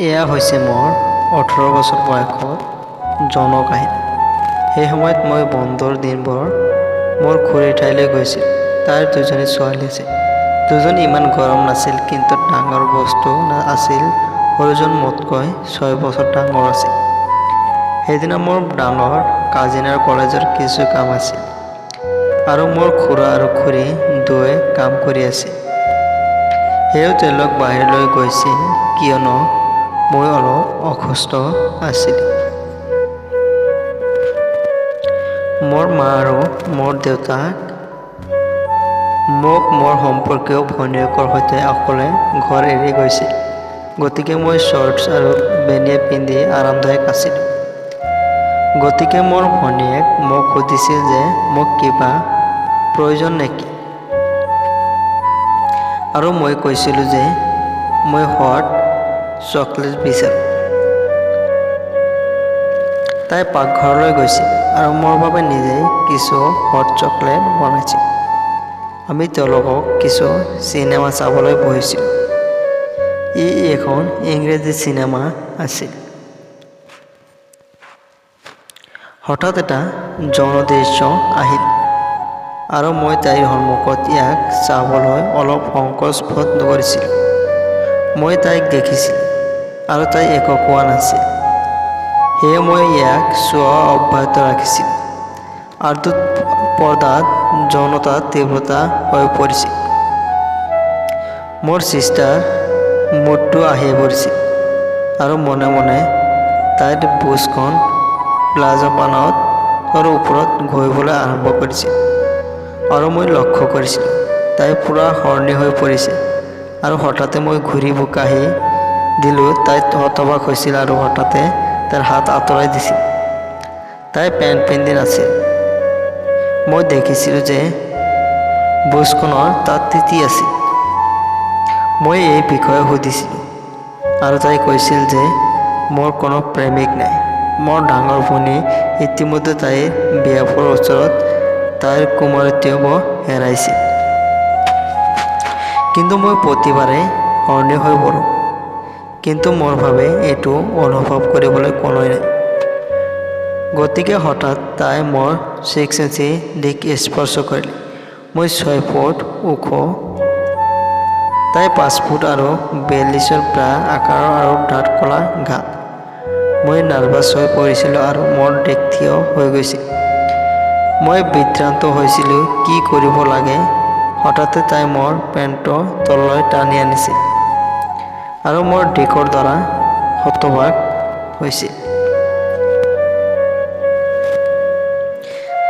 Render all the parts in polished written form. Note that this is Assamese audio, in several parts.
এয়া হৈছে মোৰ 18 বছৰ বয়সৰ জনকাহিনী। সেই সময়ত মই বন্ধৰ দিনবোৰ মোৰ খুৰীৰ ঠাইলৈ গৈছিল। তাৰ দুজনী ছোৱালী আছিল। দুজনী ইমান গৰম নাছিল, কিন্তু ডাঙৰ বস্তু আছিল। সৰুজন মোতকৈ 6 বছৰ ডাঙৰ আছিল। সেইদিনা মোৰ ডাঙৰ কাজিনৰ কলেজৰ কিছু কাম আছিল, আৰু মোৰ খুৰা আৰু খুৰী দুয়োৱে কাম কৰি আছিল। সেয়েও তেওঁলোক বাহিৰলৈ গৈছিল, কিয়নো মই অলপ অসুস্থ আছিলোঁ। মোৰ মা আৰু মোৰ দেউতাক মোক মোৰ সম্পৰ্কীয় ভনীয়েকৰ সৈতে অকলে ঘৰ এৰি গৈছিল। গতিকে মই শৰ্টছ আৰু বেনিয়ে পিন্ধি আৰামদায়ক আছিলোঁ। গতিকে মোৰ ভনীয়েক মোক সুধিছিল যে মোক কিবা প্ৰয়োজন নেকি, আৰু মই কৈছিলোঁ যে মই হট চকলেট বিচাৰোঁ। তাই পাকঘৰলৈ গৈছিল আৰু মোৰ বাবে নিজেই কিছু হট চকলেট বনাইছিল। আমি তেওঁলোকক কিছু চিনেমা চাবলৈ বহিছিলোঁ। ই এখন ইংৰাজী চিনেমা আছিল। হঠাৎ এটা যৌন দৃশ্য আহিল, আৰু মই তাইৰ সন্মুখত ইয়াক চাবলৈ অলপ সংকোচ বোধ কৰিছিলোঁ। মই তাইক দেখিছিলোঁ, আৰু তাই একো কোৱা নাছিল। সেয়ে মই ইয়াক চোৱা অব্যাহত ৰাখিছিলোঁ। আৰু পৰ্দাত যৌনতাৰ তীব্ৰতা হৈ পৰিছিল। মোৰ চিষ্টাৰ মুডটো আহি পৰিছিল, আৰু মনে মনে তাইৰ বুচখন প্লাজা-পানৰ ওপৰত ঘঁহিবলৈ আৰম্ভ কৰিছিল। আৰু মই লক্ষ্য কৰিছিলোঁ তাই পূৰা হৰ্ণি হৈ পৰিছে। আৰু হঠাতে মই ঘূৰি কাঢ়ি দিলোঁ। তাই হতবাক হৈছিল আৰু হঠাতে তাইৰ হাত আঁতৰাই দিছিল। তাই পেণ্ট পিন্ধি নাছিল। মই দেখিছিলোঁ যে বুচখনৰ তাত তিতি আছিল। মই এই বিষয়ে সুধিছিলোঁ, আৰু তাই কৈছিল যে মোৰ কোনো প্ৰেমিক নাই। মোৰ ডাঙৰ ভনী ইতিমধ্যে তাইৰ বিয়াবোৰ ওচৰত তাইৰ কুমাৰীত্ব হেৰাইছিল। কিন্তু মই প্ৰতিবাৰে হৰ্ণি হৈ পৰোঁ, কিন্তু মোৰ বাবে এইটো অনুভৱ কৰিবলৈ কোনোৱেই নাই। গতিকে হঠাৎ তাই মোৰ 6 ইঞ্চি দিশ স্পৰ্শ কৰিলে। মই 6 ফুট ওখ, তাই 5 ফুট আৰু 42 প্ৰায় আকাৰৰ আৰু ডাঠ ক'লা গাল। মই নাৰ্ভাছ হৈ পৰিছিলোঁ আৰু মোৰ দেশ থিয় হৈ গৈছিল। মই বিভ্ৰান্ত হৈছিলোঁ কি কৰিব লাগে। হঠাতে তাই মোৰ পেণ্টটো তললৈ টানি আনিছিল, আৰু মোৰ দিশৰ দ্বাৰা হতবাক হৈছিল।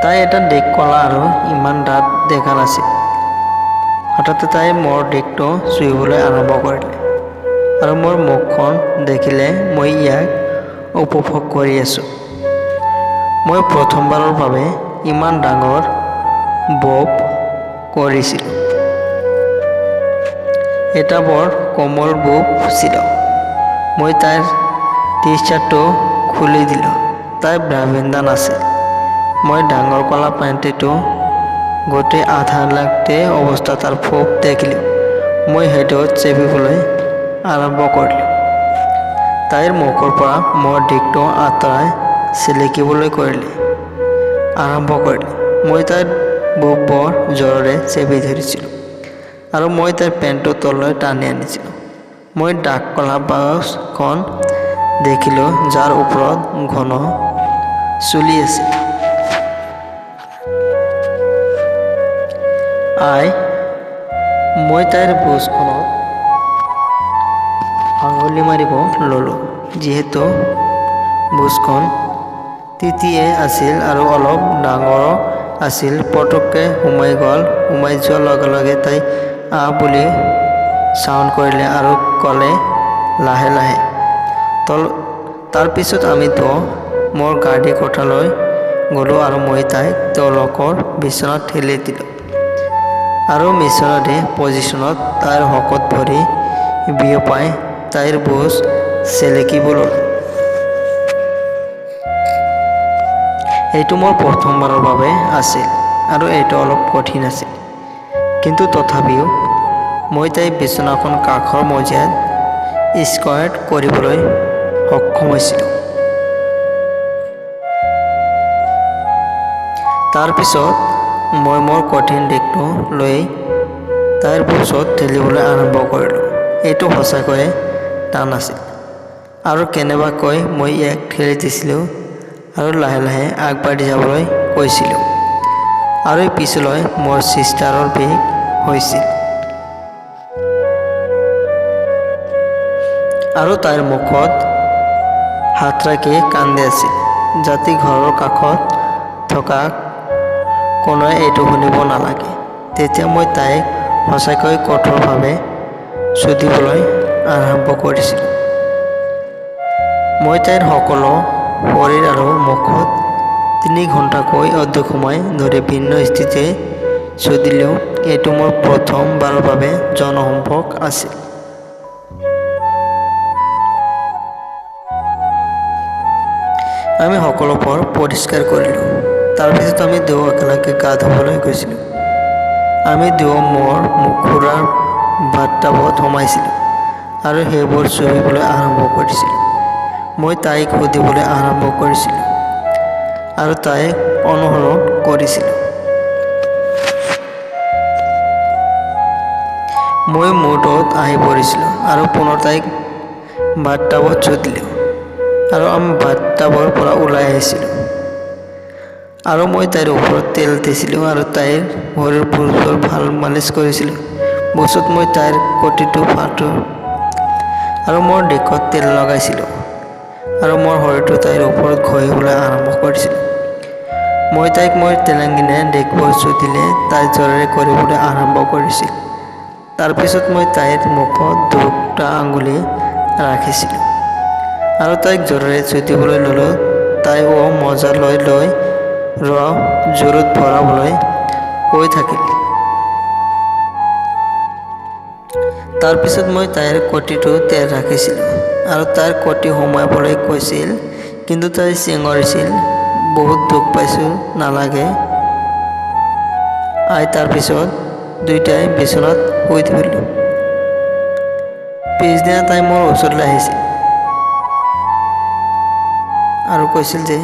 তাই এটা দিশ ক'লা আৰু ইমান ডাঠ দেখা নাছিল। হঠাতে তাই মোৰ দিশটো চুইবলৈ আৰম্ভ কৰিলে, আৰু মোৰ মুখখন দেখিলে মই ইয়াক উপভোগ কৰি আছোঁ। মই প্ৰথমবাৰৰ বাবে ইমান ডাঙৰ বব কৰিছিলোঁ। এটা বৰ কোমল বব ছিল। মই তাইৰ টি-চাৰ্টটো খুলি দিলোঁ। তাই ব্ৰা পিন্ধা নাছিল। মই ডাঙৰ ক'লা পেণ্টটো গোটেই আধা-লাগতি অৱস্থাত তাৰ ফোঁপ দেখিলোঁ। মই সেইটোত চেপিবলৈ আৰম্ভ কৰিলোঁ। তাইৰ মুখৰ পৰা মোৰ দিশটো আঁতৰাই চেলেকিবলৈ আৰম্ভ কৰিলে। মই তাইৰ বুক বৰ জোৰেৰে চেপি ধৰিছিলোঁ, আৰু মই তাইৰ পেণ্টটো তললৈ টানি আনিছিলোঁ। মই ডাঠ ক'লা ব্লাউজখন দেখিলোঁ, যাৰ ওপৰত ঘন চুলি আছিল। মই তাইৰ বুচখনত আঙুলি মাৰিব ল'লোঁ। যিহেতু বুচখন তিতিয়ে আছিল আৰু অলপ ডাঙৰো আছিল, পটককৈ সোমাই যোৱাৰ লগে লগে তাই আহ বুলি ছাউণ্ড কৰিলে আৰু ক'লে, লাহে লাহে। তাৰ পিছত আমি দুয়ো মোৰ গাড়ী কোঠালৈ গ'লোঁ, আৰু মই তাইক তেওঁলোকৰ বিচনাত ঠেলি দিলোঁ, আৰু মিছনাৰী পজিশ্যনত তাইৰ শকত ভৰি বিয়পাই তাইৰ বুচ চেলেকিব ল'লোঁ। এইটো মোৰ প্ৰথমবাৰৰ বাবে আছিল, আৰু এইটো অলপ কঠিন আছিল। কিন্তু তথাপিও মই তাইৰ বিচনাখন কাষৰ মজিয়াত স্কোয়াৰ কৰিবলৈ সক্ষম হৈছিলোঁ। তাৰপিছত মই মোৰ কঠিন দিশটো লৈ তাইৰ ওচৰত ঠেলিবলৈ আৰম্ভ কৰিলোঁ। এইটো সঁচাকৈয়ে টান আছিল আৰু কেনেবাকৈ মই ইয়াক ঠেলি দিছিলোঁ আৰু লাহে লাহে আগবাঢ়ি যাবলৈ কৈছিলোঁ আৰু পিছলৈ মোৰ চিষ্টাৰৰ বেগ হৈছিল আৰু তাইৰ মুখত হাত ৰাখি কান্দি আছিল যাতে ঘৰৰ কাষত থকা কোনোৱে এইটো শুনিব নালাগে। তেতিয়া মই তাইক সঁচাকৈ কঠোৰভাৱে চুদিবলৈ আৰম্ভ কৰিছিলোঁ। মই তাইৰ সকলো শৰীৰ আৰু মুখত 3 ঘণ্টাকৈ অধিক সময় ধৰি ভিন্ন স্থিতিতে চুদিলেও এইটো মোৰ প্ৰথমবাৰৰ বাবে যৌন সম্পৰ্ক আছিল। আমি সকলোবোৰ পৰিষ্কাৰ কৰিলোঁ। তাৰপিছত আমি দুয়ো একেলগে গা ধুবলৈ গৈছিলোঁ। আমি দুয়ো মোৰ খুৰাৰ বাথটাবত সোমাইছিলোঁ আৰু সেইবোৰ চুহিবলৈ আৰম্ভ কৰিছিলোঁ। মই তাইক সুধিবলৈ আৰম্ভ কৰিছিলোঁ আৰু তাইক অনুসৰণ কৰিছিলোঁ। মই মুডত আহি পৰিছিলোঁ আৰু পুনৰ তাইক বাথটাবত চুদিলোঁ আৰু আমি বাথটাবৰ পৰা ওলাই আহিছিলোঁ আৰু মই তাইৰ ওপৰত তেল দিছিলোঁ আৰু তাইৰ ভৰিৰ ভাল মালিচ কৰিছিলোঁ। বছৰত মই তাইৰ কটিটো ফাটো আৰু মোৰ দিশত তেল লগাইছিলোঁ আৰু মোৰ শৰীৰটো তাইৰ ওপৰত ঘঁহিবলৈ আৰম্ভ কৰিছিলোঁ। মই তাইক মোৰ তেলেঙ্গিনা দিশবোৰ চুদিলে তাই জোৰেৰে কৰিবলৈ আৰম্ভ কৰিছিল। তাৰপিছত মই তাইৰ মুখত 2টা আঙুলি ৰাখিছিলোঁ আৰু তাইক জোৰেৰে চুদিবলৈ ল'লোঁ। তাই মজা লৈ জোৰত ভৰাবলৈ কৈ থাকিল। তাৰপিছত মই তাইৰ কটিটো তেল ৰাখিছিলোঁ আৰু তাইৰ কটি সোমাবলৈ কৈছিল, কিন্তু তাই চিঞৰিছিল, বহুত দুখ পাইছোঁ, নালাগে। তাৰপিছত দুয়োটাই বিচনাত শুই থাকিলোঁ। পিছদিনা তাই মোৰ ওচৰলৈ আহিছিল আৰু কৈছিল যে